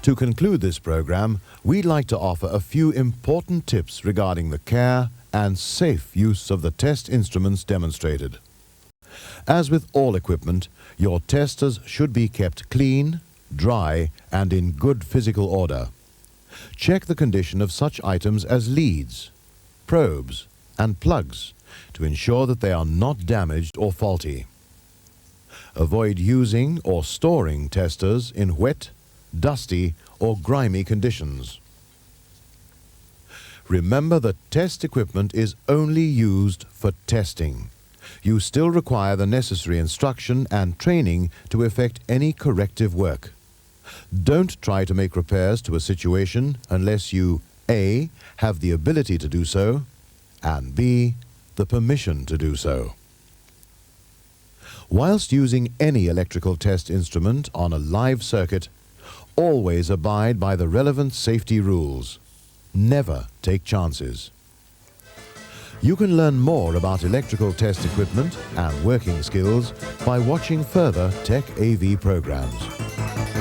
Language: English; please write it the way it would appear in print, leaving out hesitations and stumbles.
To conclude this program, we'd like to offer a few important tips regarding the care and safe use of the test instruments demonstrated. As with all equipment, your testers should be kept clean, dry, and in good physical order. Check the condition of such items as leads, probes, and plugs to ensure that they are not damaged or faulty. Avoid using or storing testers in wet, dusty, or grimy conditions. Remember that test equipment is only used for testing. You still require the necessary instruction and training to effect any corrective work. Don't try to make repairs to a situation unless you A. have the ability to do so, and B. the permission to do so. Whilst using any electrical test instrument on a live circuit, always abide by the relevant safety rules. Never take chances. You can learn more about electrical test equipment and working skills by watching further Tech AV programs.